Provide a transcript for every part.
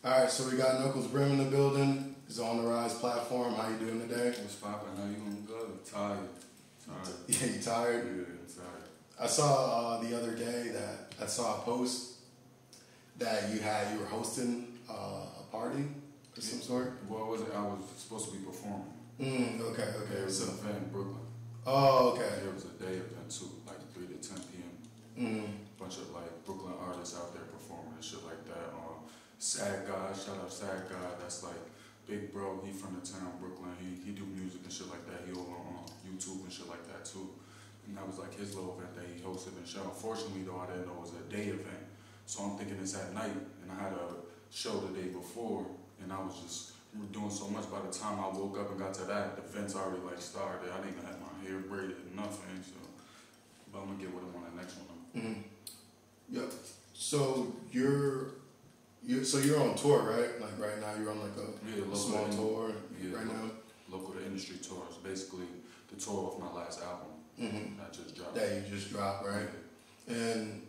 All right, so we got Knuckles Brimm in the building. He's on the Rise platform. How you doing today? What's poppin'? How you doing? Good. Tired. Yeah, you tired? Yeah, I'm tired. I saw the other day that I saw a post that you were hosting a party of some sort. Well, was it? I was supposed to be performing. Okay. There was an event in Brooklyn. Oh, okay. There was a day event too, like 3 to 10 p.m. Bunch of like Brooklyn artists out there performing and shit like that. Sad Guy, shout out Sad Guy. That's like big bro. He from the town Brooklyn. He do music and shit like that. He over on YouTube and shit like that too. And that was like his little event that he hosted and shit. Unfortunately though, I didn't know it was a day event. So I'm thinking it's at night, and I had a show the day before, and I was just doing so much. By the time I woke up and got to that, the event's already like started. I didn't even have my hair braided and nothing. So, but I'm gonna get with him on the next one. Yep. So you're on tour, right? Like right now, you're on like a small tour right now. Local to industry tour. It's basically the tour of my last album that just dropped. That you just dropped, right? And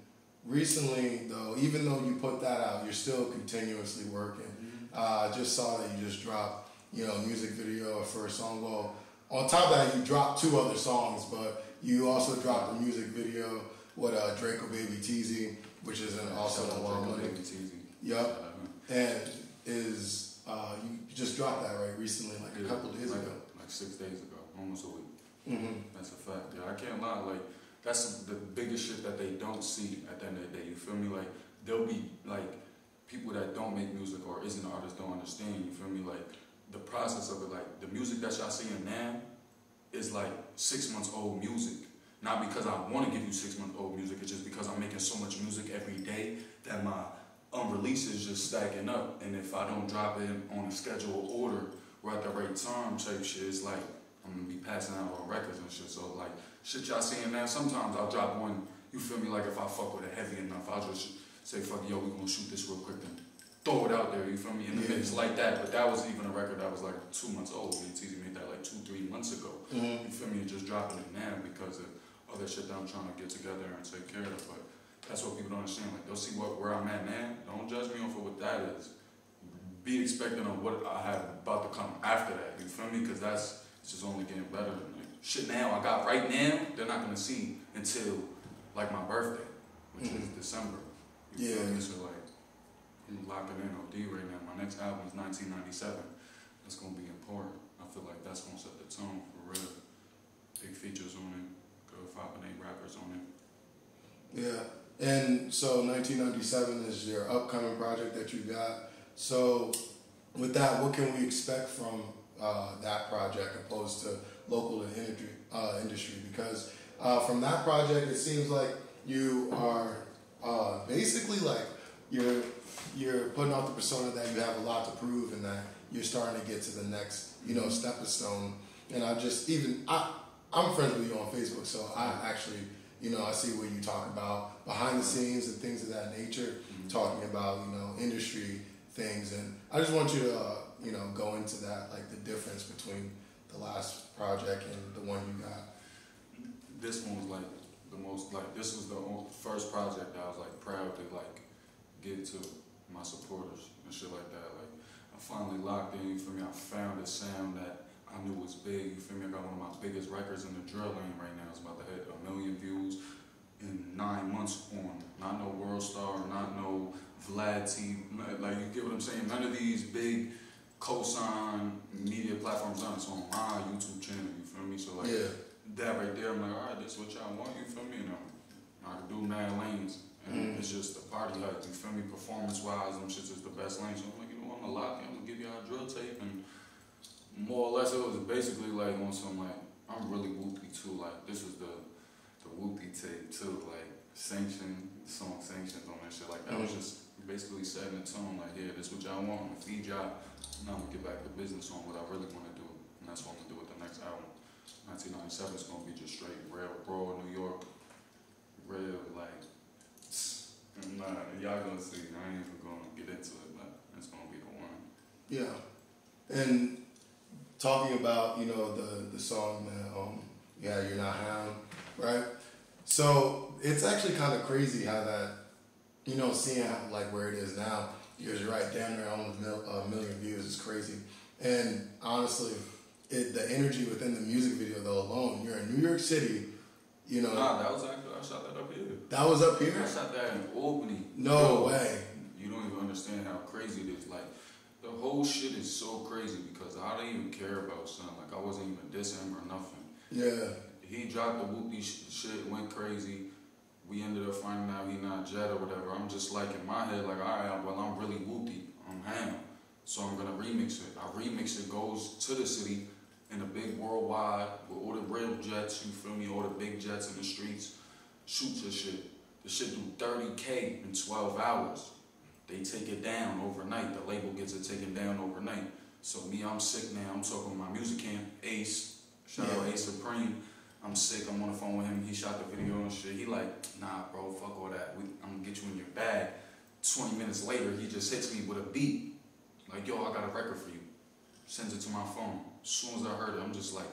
recently, though, even though you put that out, you're still continuously working. I just saw that you just dropped, music video for a song. Well, on top of that, you dropped 2 other songs, but you also dropped a music video with Draco Baby Teasy, which is also a lot of money. Yep. And you just dropped that right recently, like a couple days ago. Like 6 days ago, almost a week. That's a fact. Yeah, I can't lie. Like, that's the biggest shit that they don't see at the end of the day. You feel me? Like, there'll be like people that don't make music or isn't artists don't understand. You feel me? Like, the process of it, like the music that y'all seeing now is like 6 months old music. Not because I want to give you 6 months old music. It's just because I'm making so much music every day that my unreleases just stacking up. And if I don't drop it on a scheduled order or at the right time type shit, it's like I'm gonna be passing out on records and shit. So like shit y'all seeing now, sometimes I'll drop one, you feel me, like if I fuck with it heavy enough, I'll just say, fuck, yo, we gonna shoot this real quick and throw it out there, you feel me, in the mix like that. But that was even a record that was like 2 months old. BTZ made that like 2-3 months ago. You feel me, and just dropping it now because of other shit that I'm trying to get together and take care of. But that's what people don't understand. Like, they'll see where I'm at now. Don't judge me off of what that is. Be expecting of what I have about to come after that. You feel me? Because it's just only getting better. Like, shit now I got right now, they're not gonna see until like my birthday, which is December. You feel me? So like, I'm locking in OD right now. My next album is 1997. That's gonna be important. I feel like that's gonna set the tone for real. Big features on it. Good 5 and 8 rappers on it. Yeah. And so 1997 is your upcoming project that you got. So with that, what can we expect from that project opposed to local industry? Because from that project, it seems like you are basically like you're putting out the persona that you have a lot to prove and that you're starting to get to the next stepping stone. And I'm friends with you on Facebook, so I actually. I see what you talk about behind the scenes and things of that nature, talking about, industry things. And I just want you to, go into that, like the difference between the last project and the one you got. This one was like the most, like, this was the first project that I was like proud to like give to my supporters and shit like that. Like, I finally locked in, you feel me? I found a sound that I knew was big, you feel me? I got one of my biggest records in the drill lane right now. It's about to hit 1 million views in 9 months on. Not no World Star, not no Vlad T. Like, you get what I'm saying? None of these big cosign media platforms done. It's on my YouTube channel, you feel me? So like, that right there, I'm like, all right, this is what y'all want, you feel me? And I can do mad lanes. And it's just a party hut, you feel me? Performance-wise, them shits is the best lane. So I'm like, I'm gonna lock in, I'm gonna give y'all a drill tape. And more or less, it was basically like on some like, I'm really whoopy too. Like, this was the whoopy tape too. Like, song sanctions on that shit. Like, that was just basically setting the tone. Like, yeah, this is what y'all want. I'm gonna feed y'all. Now I'm gonna get back to business on what I really want to do. And that's what I'm gonna do with the next album. 1997 is gonna be just straight real raw New York. Real, like, nah, y'all gonna see. I ain't even gonna get into it, but it's gonna be the one. Yeah. And talking about, the song that, You're Not Hound, right? So it's actually kind of crazy how that you know, seeing how, like where it is now, because you're right, damn near almost a million views is crazy. And honestly, the energy within the music video though alone, you're in New York City, you know. Nah, that was actually, I shot that up here. That was up here? I shot that in Albany. No way. You don't even understand how crazy it is. Like, the whole shit is so crazy because I didn't even care about something. Like, I wasn't even dissing him or nothing. Yeah. He dropped the whoopty shit, went crazy. We ended up finding out he not Jet or whatever. I'm just like, in my head, like, alright, well, I'm really whoopty. I'm Ham. So I'm gonna remix it. I remix it, goes to the city in a big worldwide with all the real jets, you feel me, all the big jets in the streets. Shoots the shit. The shit do 30K in 12 hours. They take it down overnight. The label gets it taken down overnight. So me, I'm sick now. I'm talking with my music camp, Ace. Shout out Ace Supreme. I'm sick. I'm on the phone with him. He shot the video and shit. He like, nah, bro, fuck all that. I'm gonna get you in your bag. 20 minutes later, he just hits me with a beat. Like, yo, I got a record for you. Sends it to my phone. As soon as I heard it, I'm just like,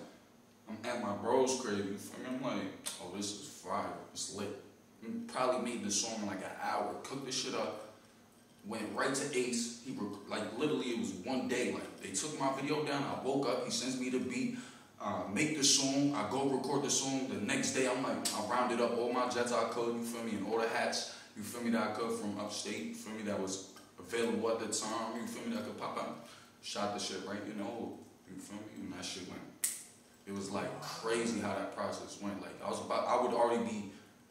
I'm at my bro's crib. You feel me? I'm like, oh, this is fire. It's lit. Probably made this song in like an hour. Cooked this shit up. Went right to Ace. He like literally it was one day. Like they took my video down. I woke up. He sends me the beat. Make the song. I go record the song. The next day I'm like I rounded up all my jets I could. You feel me? And all the hats. You feel me that I could from upstate. You feel me that was available at the time. You feel me that I could pop out. Shot the shit right. You know. You feel me? And that shit went. It was like crazy how that process went. Like I would already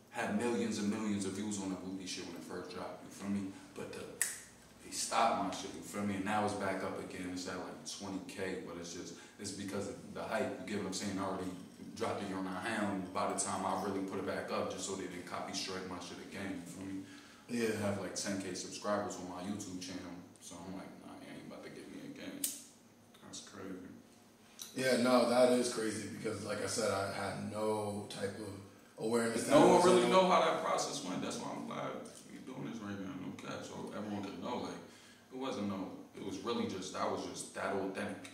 had millions and millions of views on the movie shit when it first dropped, you feel me? But they stopped my shit, you feel me? And now it's back up again, it's at like 20K, but it's because of the hype, you get what I'm saying? I already dropped it on a hound by the time I really put it back up, just so they didn't copy strike my shit again, you feel me? Yeah. I have like 10K subscribers on my YouTube channel, so I'm like, nah, you ain't about to get me again. That's crazy. Yeah, no, that is crazy because like I said, I had no type of awareness. No one really know how that process went. That's why I'm glad we doing this right now, no cap, so everyone can know. Like, it wasn't it was really just that authentic.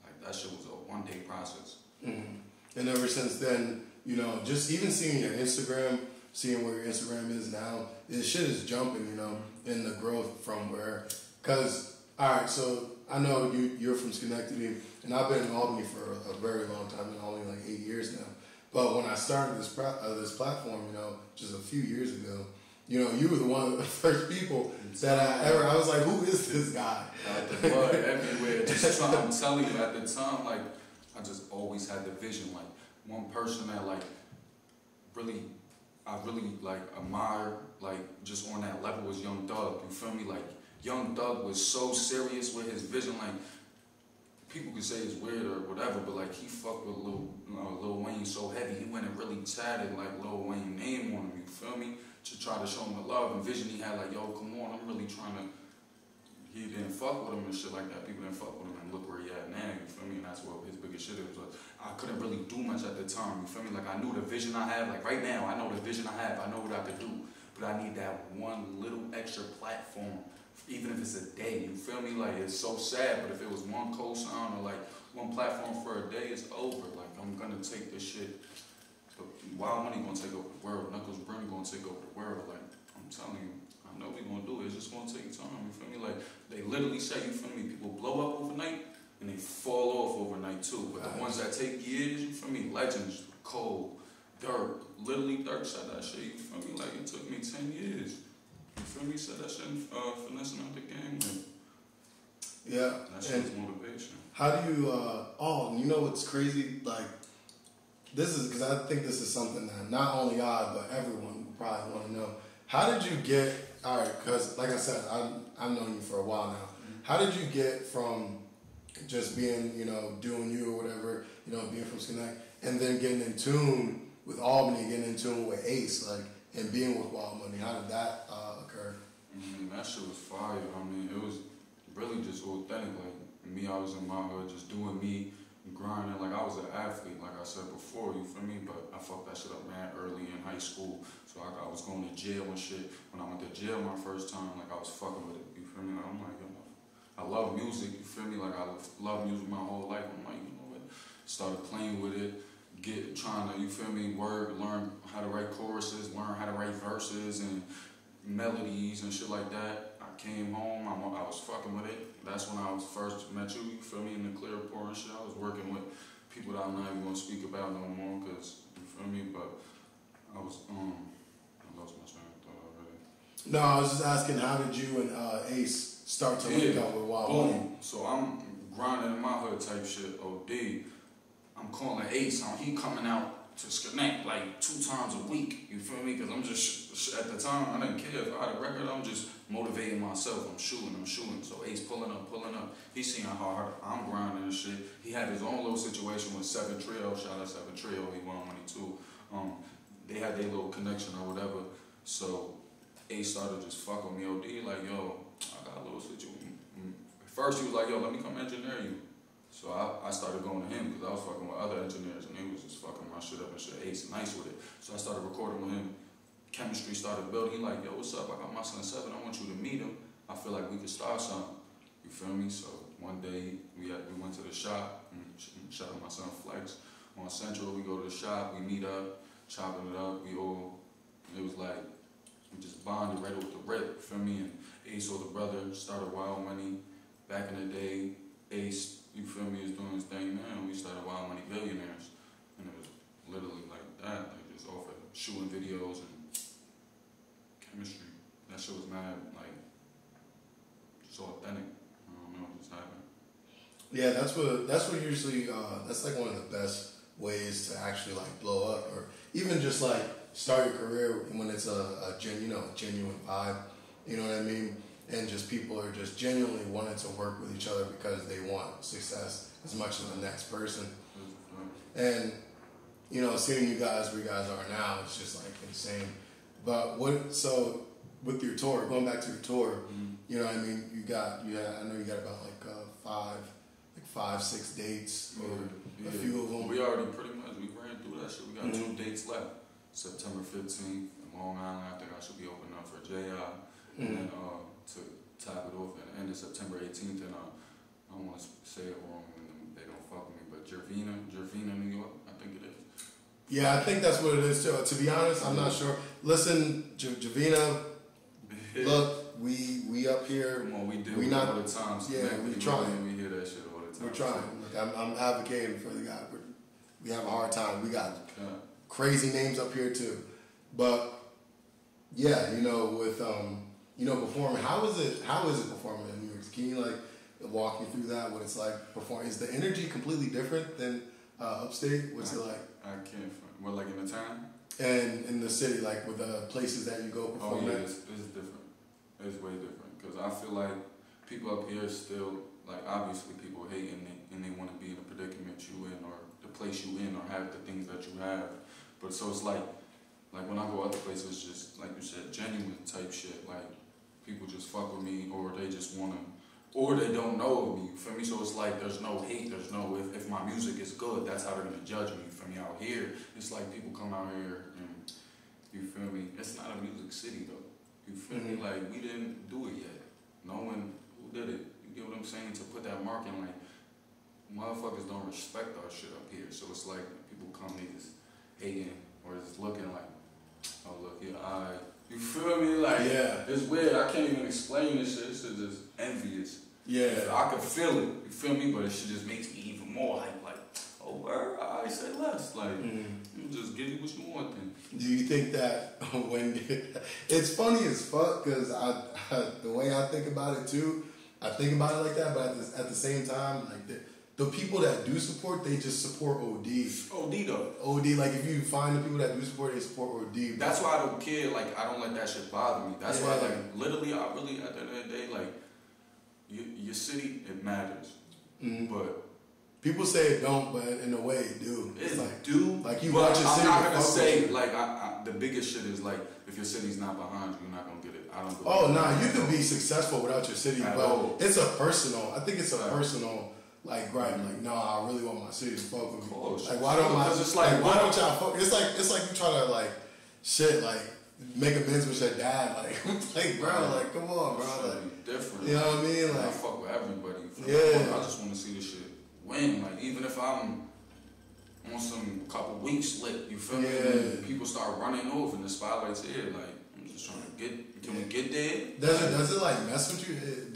Like that shit was a one-day process. Mm-hmm. And ever since then, you know, just even seeing your Instagram, seeing where your Instagram is now, this shit is jumping, you know, in the growth from where. Cause all right, so I know you're from Schenectady, and I've been in Albany for a very long time, and only like 8 years now. But when I started this platform, you know, just a few years ago, you know, you were one of the first people that I was like, who is this guy? The blood everywhere. I'm telling you, at the time, like, I just always had the vision. Like, one person that, like, I really, like, admire, like, just on that level was Young Thug. You feel me? Like, Young Thug was so serious with his vision, like, people could say it's weird or whatever, but like he fucked with Lil Wayne so heavy, he went and really tatted like Lil Wayne name on him, you feel me? To try to show him the love and vision he had, like, yo, come on, I'm really trying to, he didn't fuck with him and shit like that, people didn't fuck with him, and look where he at now, you feel me? And that's what his biggest shit is. Like, I couldn't really do much at the time, you feel me? Like, I knew the vision I had, like right now, I know the vision I have, I know what I could do, but I need that one little extra platform. Even if it's a day, you feel me? Like, it's so sad, but if it was one cosign or like one platform for a day, it's over. Like, I'm gonna take this shit. But Wild Money gonna take over the world. Knuckles Brimm gonna take over the world. Like, I'm telling you, I know we gonna do it. It's just gonna take time. You feel me? Like, they literally say, you feel me? People blow up overnight and they fall off overnight too. But the ones that take years, you feel me? Legends, Cole, Dirk. Literally, Dirk said that shit. You feel me? Like, it took me 10 years. You feel me? Said that shit finessing out the game. Like, yeah. That shit was motivation. How do you, you know what's crazy? Like, this is, because I think this is something that not only I, but everyone would probably want to know. How did you get, all right, because like I said, I've known you for a while now. Mm-hmm. How did you get from just being, you know, doing you or whatever, you know, being from Schenectady, and then getting in tune with Albany, getting in tune with Ace, like, and being with Wild Money? How did that occur? That shit was fire. I mean, it was really just authentic. Like, me, I was in my hood just doing me, grinding. Like, I was an athlete, like I said before, you feel me? But I fucked that shit up, man, early in high school. So I was going to jail and shit. When I went to jail my first time, like, I was fucking with it, you feel me? Like, I'm like, yo, I love music, you feel me? Like, I love music my whole life. I'm like, you know what? Started playing with it. Trying to, you feel me, learn how to write choruses, learn how to write verses, and melodies and shit like that. I came home, I was fucking with it. That's when I was first met you feel me, in the Clearport and shit. I was working with people that I'm not even gonna speak about no more, cause, you feel me, but I was, I lost my train of thought already. No, I was just asking, how did you and Ace start to link up with Wild Money? Boom. So I'm grinding in my hood type shit, OD. I'm calling Ace, he coming out to Connect like 2 times a week, you feel me? Because I'm just, at the time, I didn't care if I had a record, I'm just motivating myself. I'm shooting. So Ace pulling up. He seeing how hard I'm grinding and shit. He had his own little situation with 7 Trio, shout out 7 Trio, he Wild Money too. They had their little connection or whatever. So Ace started just fucking me, OD, like, yo, I got a little situation. First he was like, yo, let me come engineer you. So I started going to him because I was fucking with other engineers and they was just fucking my shit up and shit. Ace nice with it. So I started recording with him. Chemistry started building. He like, yo, what's up? I got my son 7. I want you to meet him. I feel like we could start something. You feel me? So one day we went to the shop and shout out my son Flex. On Central, we go to the shop, we meet up, chopping it up. It was like, we just bonded right with the rip. You feel me? And Ace, older brother, started Wild Money. Back in the day, Ace, you feel me, is doing his thing now. We started Wild Money Billionaires. And it was literally like that, like just off of shooting videos and chemistry. That shit was mad, like, just authentic. I don't know what just happened. Yeah, that's what usually, that's like one of the best ways to actually like blow up, or even just like start your career when it's a genuine vibe. You know what I mean? And just people are just genuinely wanting to work with each other because they want success as much as the next person. And, you know, seeing you guys where you guys are now, it's just like insane. But so with your tour, going back to your tour, you know what I mean, I know you got about like 5, 6 dates, or a few of them. We already we ran through that shit. We got 2 dates left. September 15th in Long Island, I think I should be opening up for J.I. And then to top it off at the end of September 18th, and I don't want to say it wrong and they don't fuck with me, but Gervina, New York, I think it is. Yeah, I think that's what it is too. To be honest, I'm not sure. Listen, Gervina, look, we up here. Come on, we do we it not, all the time. So yeah, we trying. We hear that shit all the time. We're trying. Look, I'm advocating for the guy. We have a hard time. We got crazy names up here too, but yeah, you know, with performing. How is it performing in New York? Can you like walk me through that? What it's like performing? Is the energy completely different than upstate? What's it like? I can't. What, like in the town? And in the city, like with the places that you go perform. Oh yeah, it's different. It's way different because I feel like people up here still, like, obviously people hate and they want to be in the predicament you in, or the place you in, or have the things that you have. But so it's like when I go other places, just like you said, genuine type shit. Like people just fuck with me, or they just want to, or they don't know me. You feel me? So it's like there's no hate. There's no if my music is good, that's how they're gonna judge me. You feel me? Out here, it's like people come out here and you feel me? It's not a music city though. You feel me? Like we didn't do it yet. No one who did it. You get what I'm saying? To put that mark in, like motherfuckers don't respect our shit up here. So it's like people come, they just hating or just looking like, oh look, yeah, you feel me? Like, yeah, it's weird. I can't even explain this shit. It's just envious. Yeah, I can feel it. You feel me? But it shit just makes me even more like, oh, word, I say less. Like, just give you what you want then. Do you think that when it's funny as fuck, because the way I think about it too, I think about it like that, but at the same time, like the people that do support, they just support OD. OD though. OD, like if you find the people that do support, they support OD. That's why I don't care. Like I don't let that shit bother me. That's why, like, literally, I really at the end of the day, like your city, it matters. But people say it don't, but in a way it do. It's like do. Like you want your city. I'm not gonna say like the biggest shit is like if your city's not behind you, you're not gonna get it. I don't. Oh nah, you could be successful without your city, but it's a personal. I think it's a personal. Like gripe, like I really want my city to fuck with me. Like why don't why don't y'all fuck? It's like you try to like shit like make amends with your dad, like bro, like come on, bro, like different. You know what I mean? Like I fuck with everybody. Yeah, I just want to see this shit win. Like even if I'm on some couple weeks lit, you feel me? And people start running off and the spotlight's here. Like I'm just just trying to get. Can we get there? Does it like mess with you? It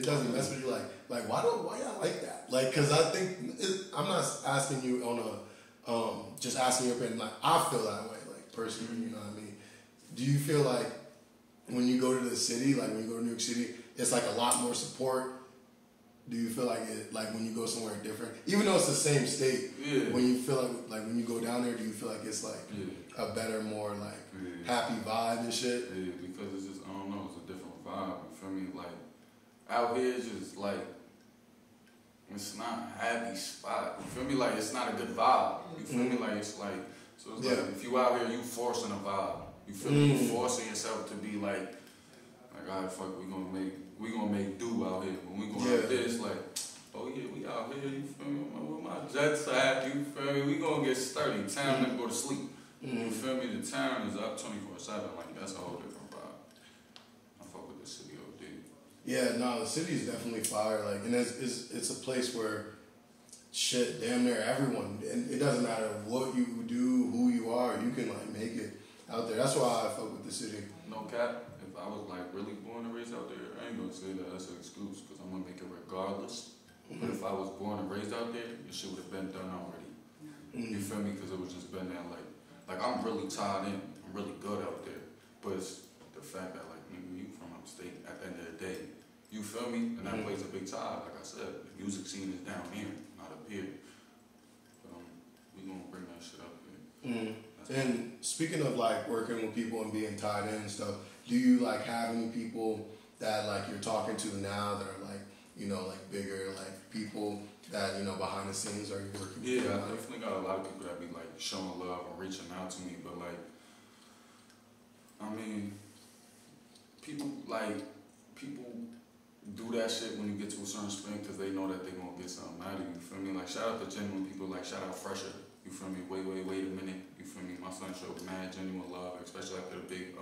doesn't mess with you. Like why y'all like that? Like, cause I think I'm not asking you on a just asking your opinion. Like, I feel that way. Like, personally, you know what I mean. Do you feel like when you go to the city, like when you go to New York City, it's like a lot more support? Do you feel like it, like when you go somewhere different, even though it's the same state? Yeah. When you feel like when you go down there, do you feel like it's like a better, more like happy vibe and shit? Yeah, because it's just, I don't know, it's a different vibe. You feel me? Like out here, it's just like it's not a happy spot. You feel me? Like it's not a good vibe. You feel me? Like it's like so. It's like if you out here, you forcing a vibe. You feel me? You forcing yourself to be like alright, fuck, we gonna make do out here. When we go out there, it's like, oh yeah, we out here. You feel me? With my jets at, you feel me? We gonna get sturdy. Time to go to sleep. You feel me? The town is up 24/7. Like that's a whole different vibe. I fuck with the city OD. Yeah, no, the city is definitely fire. Like, and it's a place where shit, damn near everyone, and it doesn't matter what you do, who you are, you can like make it out there. That's why I fuck with the city. No cap. If I was like really born and raised out there, I ain't gonna say that that's an excuse because I'm gonna make it regardless. But if I was born and raised out there, this shit would have been done already. You feel me? Because it was just been there like I'm really tied in. I'm really good out there. But it's the fact that like nigga, you from upstate at the end of the day. You feel me? And that plays a big tie. Like I said, the music scene is down here, not up here. But we gonna bring that shit up here. And speaking of like working with people and being tied in and stuff, do you like have any people that like you're talking to now that are like, you know, like bigger like people that, you know, behind the scenes are you working with? Yeah, I definitely got a lot of people that be like showing love and reaching out to me, but like, I mean, people do that shit when you get to a certain spring because they know that they gonna get something out of you. You feel me? Like shout out to genuine people, like shout out Fresher. You feel me? Wait a minute. You feel me? My son showed mad genuine love, especially after the big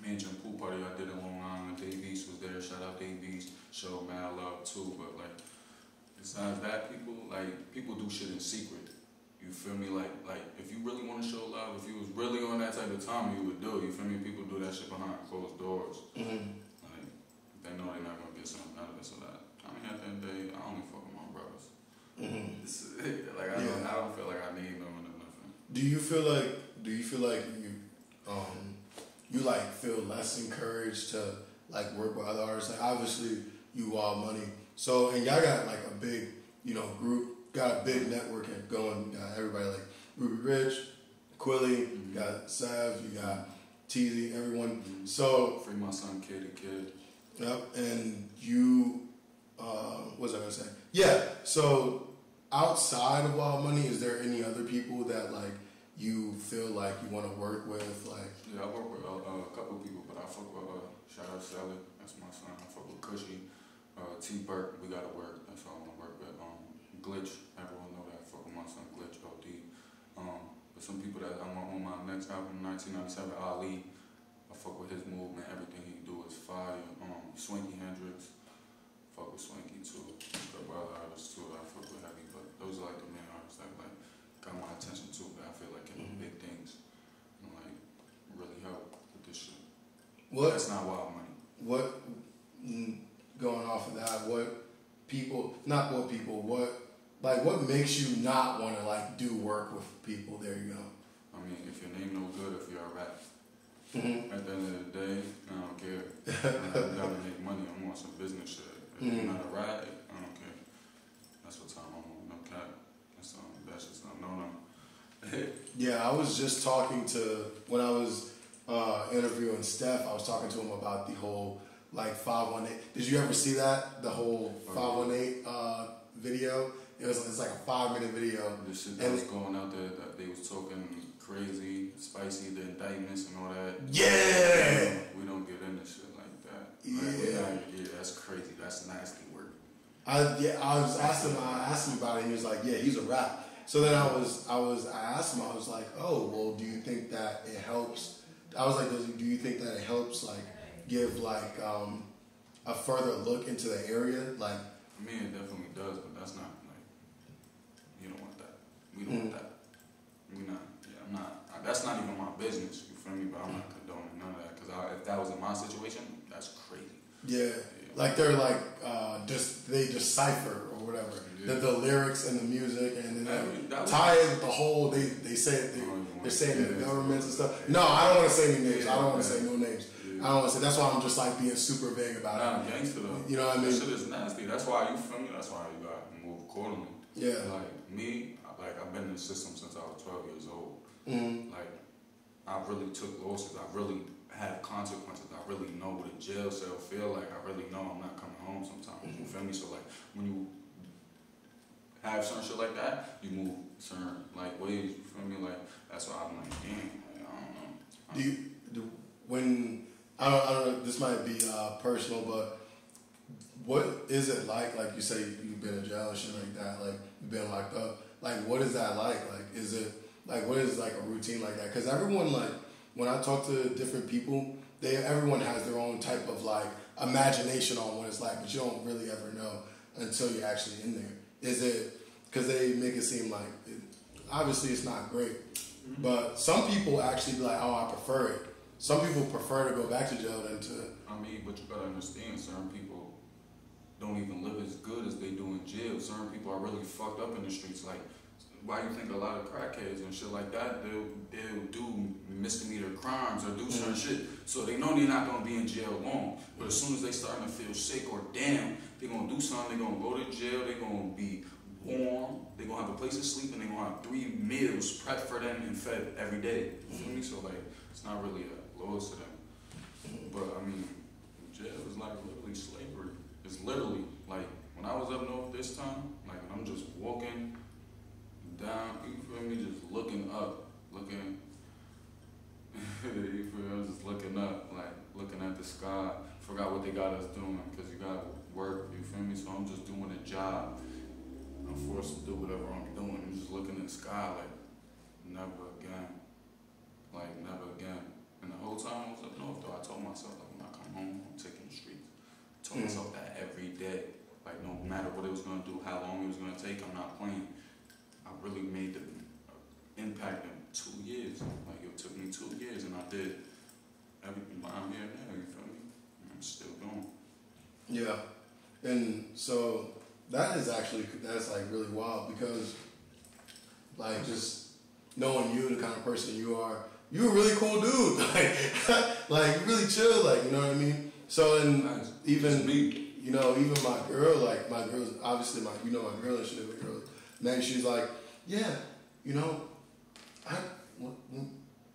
mansion pool party I did in Long Island. Dave East was there. Shout out Dave East. Showed mad love too. But like besides that, people do shit in secret. You feel me? Like if you really want to show love, if you was really on that type of time, you would do it. You feel me? People do that shit behind closed doors. Like they know they're not gonna get something out of it. So that I mean, at the end of the day, I only fuck with my brothers. Like I don't feel like I need no one or nothing. Do you feel like you like feel less encouraged to like work with other artists? Like obviously you all money, so and y'all got like a big, you know, group, got a big network going. You got everybody like Ruby Rich, Quilly, you got Sav, you got Teasy, everyone. So free my son Kid. Yep, and you, what was I gonna say? Yeah, so outside of Wild Money, is there any other people that like you feel like you want to work with? Like, yeah, I work with a couple of people, but I fuck with shout out Sally, that's my son. I fuck with Cushy, T Burke, we gotta work. That's all I want to work with. Glitch, everyone know that. I fuck with my son Glitch, OD. But some people that I'm on my next album, 1997, Ali. I fuck with his movement. Everything he do is fire. Swanky Hendrix. Fuck with Swanky too. A couple other artists too that I fuck with heavy, but those are like the main artists that like got my attention too. That I feel like can do big things and like really help with this shit. what? That's not Wild Money. What? Going off of that, what makes you not want to like do work with people? There you go. I mean, if your name no good, if you're a rap. At the end of the day, I don't care. I'm down to make money. I'm on some business shit. If you're not a rat, I don't care. That's what time I'm on. No cap. That's just no. Yeah, I was just talking to when I was interviewing Steph. I was talking to him about the whole like 518. Did you ever see that? The whole 518 video. It's like a 5-minute video. The shit that was going out there that they was talking crazy, spicy, the indictments and all that. Yeah. We don't get into shit like that. Yeah. That's crazy. That's nasty work. I asked him about it, and he was like, yeah, he's a rap. So then I asked him, I was like, oh, well, do you think that it helps? I was like, do you think that it helps, like, give, like, a further look into the area? Like, I mean, it definitely does, but that's not, like, you don't want that. We don't want that. We're not, I'm not, that's not even my business, you feel me? But I'm not condoning none of that, because that was in my situation, that's crazy. Yeah. Like they're like they decipher or whatever the lyrics and the music and then tie it with the whole. They say it. They're saying the governments and stuff. No, I don't want to say any names. I don't want to say no names. I don't want to say. That's why I'm just like being super vague about it. Gangster though. You know what I mean? That shit is nasty. That's why you feel me. That's why you got to move accordingly. Yeah. Like me, like I've been in the system since I was 12 years old. Like I really took losses. I really have consequences. I really know what a jail cell feel like. I really know I'm not coming home sometimes. You feel me? So like when you have certain shit like that, you move certain like ways. You feel me? Like that's why I'm like, damn. Like, I don't know. I don't know. This might be personal, but what is it like? Like you say, you've been in jail and shit like that. Like you've been locked up. Like what is that like? Like is it like what is like a routine like that? Because everyone like when I talk to different people, everyone has their own type of like imagination on what it's like, but you don't really ever know until you're actually in there. Is it because they make it seem like obviously it's not great, but some people actually be like, oh, I prefer it. Some people prefer to go back to jail than to. I mean, but you gotta understand, certain people don't even live as good as they do in jail. Certain people are really fucked up in the streets. Like, why you think a lot of crackheads and shit like that, they'll do misdemeanor crimes or do certain shit. So they know they're not gonna be in jail long. But as soon as they starting to feel sick or down, they're gonna do something. They're gonna go to jail. They're gonna be warm. They're gonna have a place to sleep, and they're gonna have 3 meals prepped for them and fed every day. You feel me? So like, it's not really a loss to them. But I mean, jail is like literally slavery. It's literally like when I was up north this time, like I'm just walking down, you feel me, just looking up, looking, you feel me, I'm just looking up, like looking at the sky. Forgot what they got us doing, because you got work, you feel me, so I'm just doing a job. I'm forced to do whatever I'm doing. I'm just looking at the sky like, never again. Like, never again. And the whole time I was up north, though, I told myself, like, when I come home, I'm taking the streets. I told myself that every day. Like, no matter what it was going to do, how long it was going to take, I'm not playing. I really made the impact in 2 years. Like, it took me 2 years, and I did everything. But I'm here now, you feel me? And I'm still going. Yeah. And so that's like really wild, because like just knowing you, the kind of person you are, you're a really cool dude. Like really chill, like, you know what I mean? So, and nice. even me, you know, even my girl, like my girl's obviously my girl and shit, my girl, man, she's like, yeah, you know,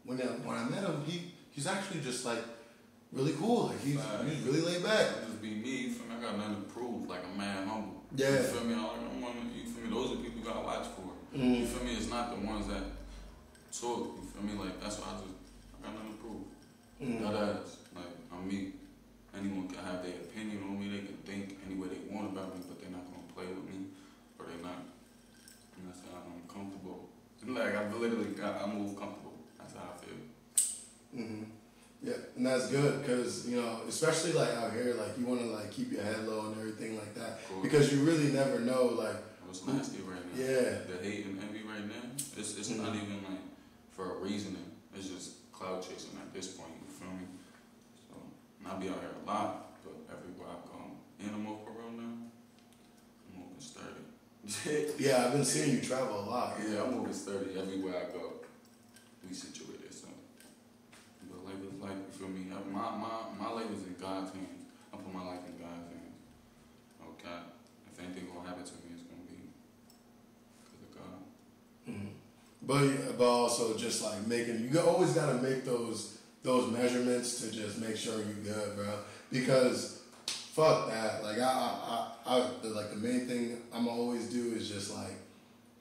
when I met him, he's actually just like really cool. Like he's really laid back. Just be me, you feel me? I got nothing to prove. Like a man humble. Yeah. You feel me? You feel me? Those are the people you gotta watch for. You feel me? It's not the ones that talk. You feel me? Like that's why I got nothing to prove. That ass. Like I'm me. Anyone can have their opinion on me. They can think any way they want about me, but they're not gonna play with me, or they're not. And that's how I'm comfortable. Like I move comfortable. That's how I feel. Yeah, and that's good, because, you know, especially like out here, like you want to like keep your head low and everything like that, because you really never know, like. What's nasty right now? Yeah. The hate and envy right now. It's not even like for a reasoning. It's just cloud chasing at this point. You feel me? So and I be out here a lot, but everywhere I go, and I'm off parole now. I'm moving sturdy. Yeah, I've been seeing you travel a lot. Yeah, I'm moving sturdy everywhere I go. We situated, so. But like it's like, you feel me? My life is in God's hands. I put my life in God's hands. Okay. If anything gonna happen to me, it's gonna be because of God. But also just like you always gotta make those measurements to just make sure you're good, bro. Because fuck that. Like I like the main thing I'm always do is just like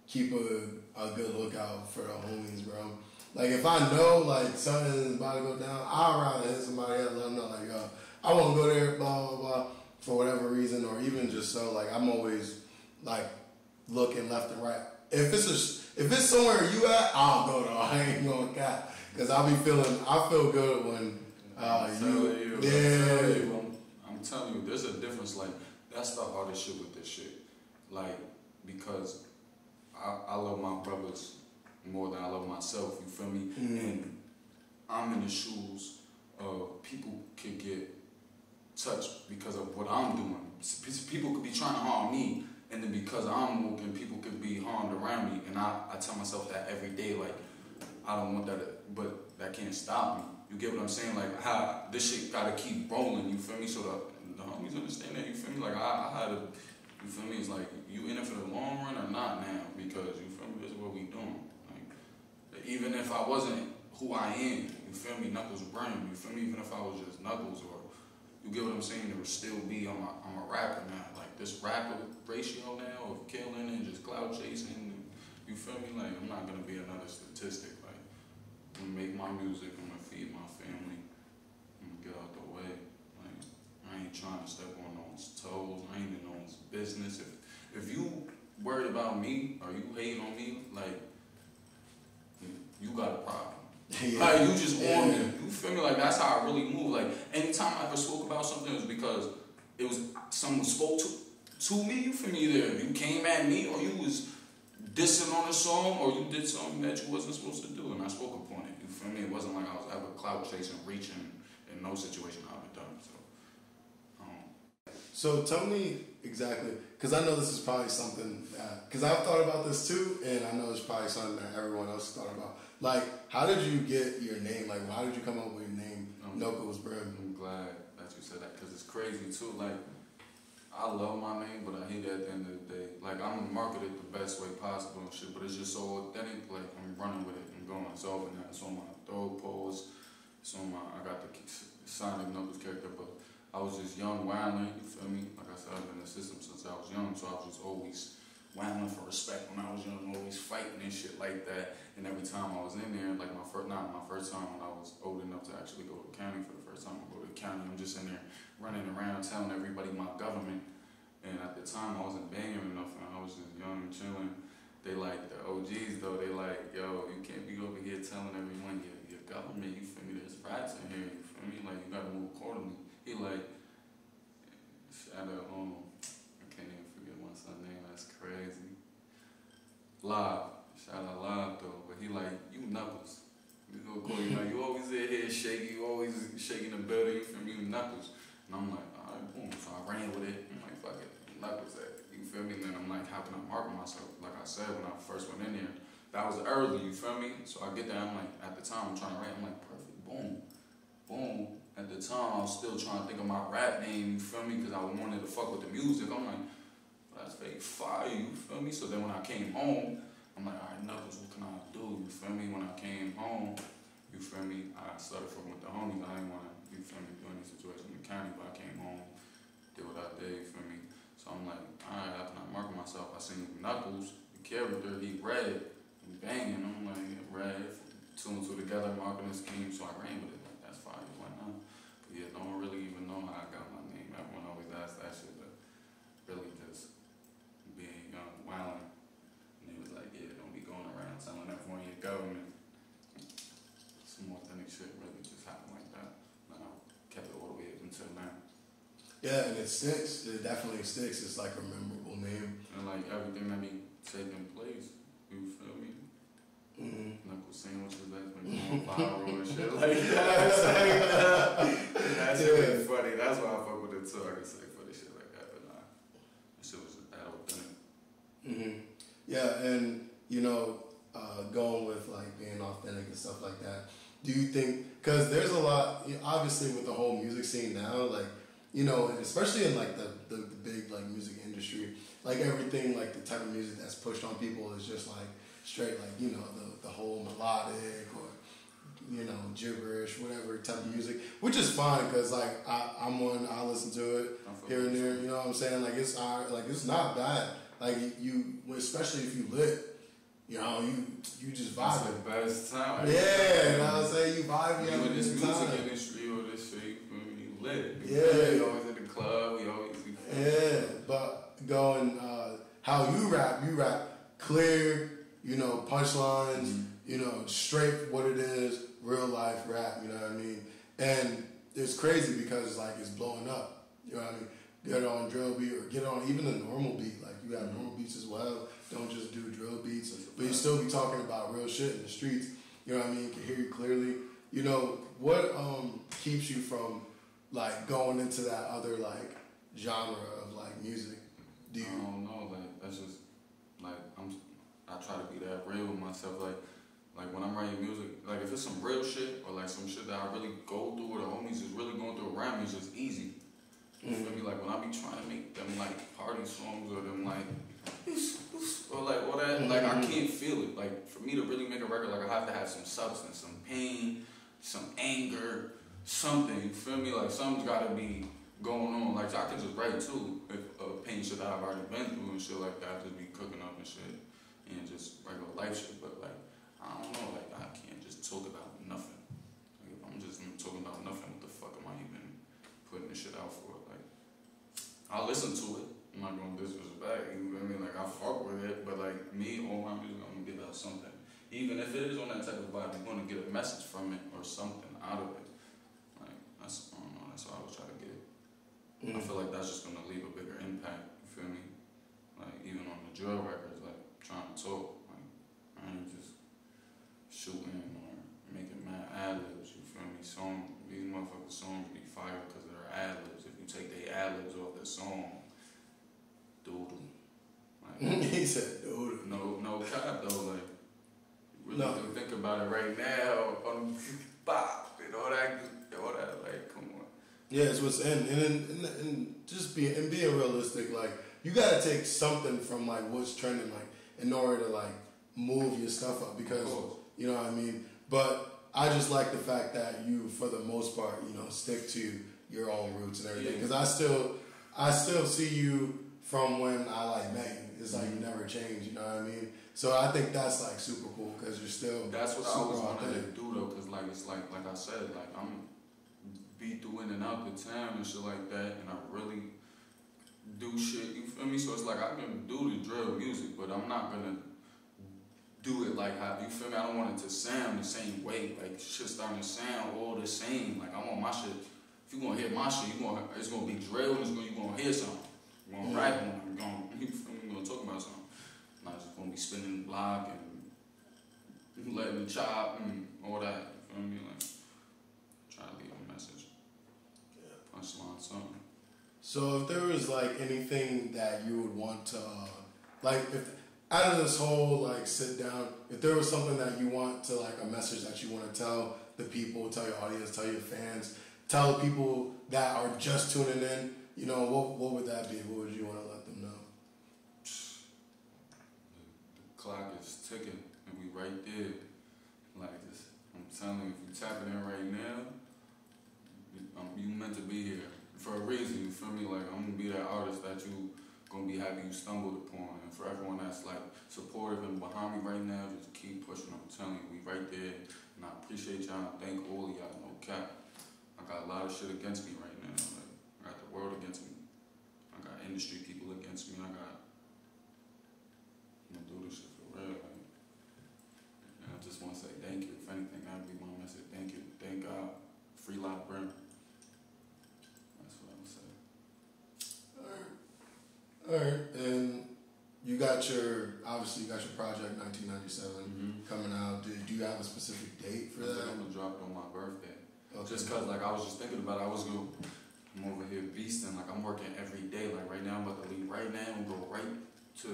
keep a good lookout for the homies, bro. Like if I know like something's about to go down, I'll rather hit somebody else and let them know like, yo, I won't go there, blah blah blah, for whatever reason, or even just so like I'm always like looking left and right. If it's somewhere you at, I'll go though. I ain't going cap, because I feel good when I'm telling you, there's a difference. Like that's the hardest shit with this shit. Like because I love my brothers more than I love myself, you feel me? And I'm in the shoes people could get touched because of what I'm doing. People could be trying to harm me, and then because I'm walking, people could be harmed around me. And I tell myself that every day, like, I don't want that, but that can't stop me. You get what I'm saying? Like, how this shit gotta keep rolling, you feel me? So the homies understand that, you feel me? Like, I had to, you feel me? It's like, you in it for the long run or not now? Because, you feel me, this is what we doing. Like, even if I wasn't who I am, you feel me, Knuckles Brimm, you feel me? Even if I was just Knuckles, or, you get what I'm saying? There would still be, I'm a rapper now. Like, this rapper ratio now of killing and just cloud chasing, you feel me? Like, I'm not gonna be another statistic. Like, I'm gonna make my music, I'm gonna feed my family, I'm gonna get out the way. Like, I ain't trying to step on no one's toes, I ain't in no one's business. If you worried about me or you hate on me, like, you got a problem. Yeah. Like, you just on me. You feel me? Like, that's how I really move. Like, anytime I ever spoke about something, it was because it was someone spoke to me. You feel me? Either you came at me, or you was dissing on a song, or you did something that you wasn't supposed to do, and I spoke upon it. You feel me? It wasn't like I was ever clout chasing, reaching in no situation I've been done. So tell me exactly, because I know this is probably something because I've thought about this too, and I know it's probably something that everyone else thought about. Like, how did you get your name? Like, how did you come up with your name, Knuckles Brimm? I'm glad that you said that, because it's crazy too. Like, I love my name, but I hate it at the end of the day. Like, I'm gonna market it the best way possible and shit, but it's just so authentic. Like, I'm running with it and going. It's over now. It's on my throat pose. It's on my, I got the Sonic Knuckles character, but I was just young, wilding, you feel me? Like I said, I've been in the system since I was young, so I was just always wilding for respect when I was young, always fighting and shit like that. And every time I was in there, like my first time when I was old enough to actually go to the county for the first time, I go to the county, I'm just in there running around telling everybody my government. And at the time, I wasn't banging or nothing, I was just young and chilling. They like, the OGs though, they like, yo, you can't be over here telling everyone your government, you feel me, there's rats in here, you feel me, like, you gotta move accordingly. He like, shout out, I can't even forget my son's name, that's crazy. Live, shout out Live though, but he like, you Knuckles. We gonna call you, like, you always in here shaking, you always shaking the building, you feel me, you Knuckles. And I'm like, alright, boom, so I ran with it, I'm like, fuck it, Knuckles that, you feel me? And then I'm like, how can I market myself? Like I said, when I first went in there, that was early, you feel me? So I get there, I'm like, at the time, I'm trying to write, I'm like, perfect, boom, boom. At the time, I was still trying to think of my rap name, you feel me? Because I wanted to fuck with the music. I'm like, that's fake fire, you feel me? So then when I came home, I'm like, alright, Knuckles, what can I do? You feel me? When I came home, you feel me? I started fucking with the homies. I didn't want to, you feel me, do any situation in the county, but I came home, did what I did, you feel me? So I'm like, alright, how can I market myself? I seen Knuckles, the character, he read it, and banging. I'm like, read it, two and two together, marketing scheme, so I ran with it. Like, that's fine, why not? But yeah, no one really even know how I got my name. Everyone always asks that shit, but really just being young, wilding. And he was like, yeah, don't be going around telling everyone your government. Some authentic shit really just happened like that. And I kept it all the way up until now. Yeah, and it sticks. It definitely sticks. It's like a memorable name. And like everything that be taking place, you feel me? Knuckle sandwiches that's been going viral and shit like that. That's really funny. That's why I fuck with it too. I can say funny shit like that, but nah. That shit was that authentic. Yeah, and you know, going with like being authentic and stuff like that. Do you think, because there's a lot, you know, obviously with the whole music scene now, like, you know, and especially in like the big like music industry, like everything, like the type of music that's pushed on people is just like straight, like, you know, the whole melodic or, you know, gibberish, whatever type of music, which is fine because like I listen to it here and there, you know what I'm saying? Like it's not bad. Like you, especially if you lit, you know, you just vibe. It's the best time. Yeah, you know what I'm saying? You vibe. You in this music industry or this shit, you lit. Yeah. You always in the club. We always. Yeah, but going how you rap clear. You know, punchlines, you know, straight what it is, real life rap, you know what I mean? And it's crazy because, like, it's blowing up, you know what I mean? Get on drill beat or get on even a normal beat. Like, you have normal beats as well. Don't just do drill beats. But you still be talking about real shit in the streets, you know what I mean? Can hear you clearly. You know, what keeps you from like going into that other like genre of like music? I don't know, like that's just like I try to be that real with myself, like when I'm writing music, like if it's some real shit or like some shit that I really go through or the homies is really going through around me, it's just easy. You feel me? Like when I be trying to make them like party songs or them like or like all that, like I can't feel it. Like for me to really make a record, like I have to have some substance, some pain, some anger, something. You feel me? Like something's gotta be going on. Like I can just write too, if pain shit that I've already been through and shit like that. I just be cooking up and shit and just regular life shit. But like I don't know, like I can't just talk about nothing. Like if I'm just talking about nothing, what the fuck am I even putting this shit out for? Like I'll listen to it. I'm not gonna disrespect, you know what I mean? Like I fuck with it, but like me, all my music, I'm gonna give out something. Even if it is on that type of vibe, I'm gonna get a message from it or something out of it. Like that's, I don't know, that's what I was trying to get. I feel like that's just gonna leave a bigger impact. You feel me? Like even on the drill records, like trying to talk, like I ain't just shooting or making mad ad-libs. You feel me? These motherfucking songs be fire because they're ad-libs. If you take the ad-libs off the song, doodle. Like, he said doodle. No cap though. Like really think about it right now. Bop and all that. Like, come on. Yeah, it's what's and just being realistic. Like you gotta take something from like what's trending, like in order to like move your stuff up because you know what I mean. But I just like the fact that you, for the most part, you know, stick to your own roots and everything. Because I still see you from when I like met you. It's like you never change. You know what I mean? So I think that's like super cool because you're still. That's what I always wanted to do though, because like it's like I said, like I'm be through in and out the town and shit like that, and I really do shit. You feel me? So it's like I can do the drill music, but I'm not gonna do it like how, you feel me? I don't want it to sound the same way. Like shit starting to sound all the same. Like I want my shit. If you gonna hear my shit, it's gonna be drill. You gonna hear something. You gonna rap on it. You feel me? You gonna talk about something. Not just gonna be spinning the block and letting it chop and all that. You feel me? Like try to leave a message. Yeah. Punchline something. So if there was like anything that you would want to like if. Out of this whole like sit down, if there was something that you want to like a message that you want to tell the people, tell your audience, tell your fans, tell the people that are just tuning in, you know, what would that be? What would you want to let them know? The clock is ticking and we right there. Like this, I'm telling you, if you tapping in right now, you meant to be here for a reason. You feel me? Like I'm gonna be that artist that you gonna be happy you stumbled upon, and for everyone that's like supportive and behind me right now, just keep pushing. I'm telling you, we right there, and I appreciate y'all. I thank all of y'all. No cap. I got a lot of shit against me right now. Like I got the world against me. I got industry people against me. I'm gonna do this shit for real. Like, and I just want to say thank you. If anything, that would be my message. Thank you. Thank God. Free lot Brimm. That's what I'm saying. All right, and you got your project 1997 coming out. Do you have a specific date for that? I'm gonna drop it on my birthday. Okay. Just cause like I was just thinking about it. I'm over here beasting. Like I'm working every day. Like right now I'm about to leave right now and go right to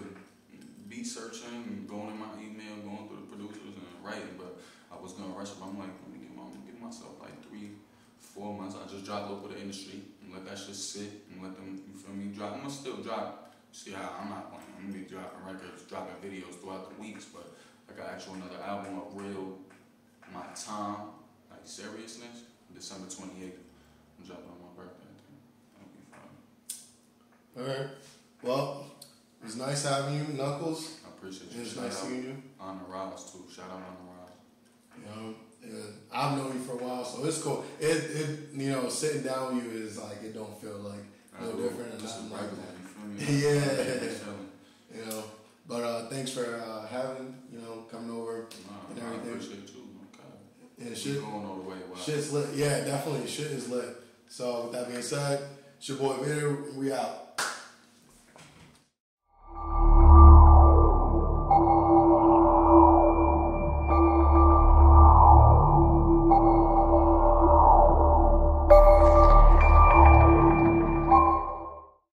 beat searching and going in my email, going through the producers and writing. But I was gonna rush it. I'm like, let me give myself like 3-4 months. I just dropped local the industry and let that shit sit and let them, you feel me, drop. I'm gonna still drop. See how I'm not playing. I'm gonna be dropping records, dropping videos throughout the weeks, but I got actual another album of real, my time, like seriousness, December 28th. I'm dropping on my birthday. That'll be fun. All right. Well, it was nice having you, Knuckles. I appreciate you. It's nice seeing you. On the Rise too. Shout out on the Rise. You know, and I've known you for a while, so it's cool. It you know, sitting down with you is like it don't feel like no different and nothing like that. Yeah. You know, but thanks for coming over and everything. I appreciate you. Okay. And shit going all the way. Wow. Shit's lit. Yeah, definitely. Shit is lit. So with that being said, it's your boy Vader. We out.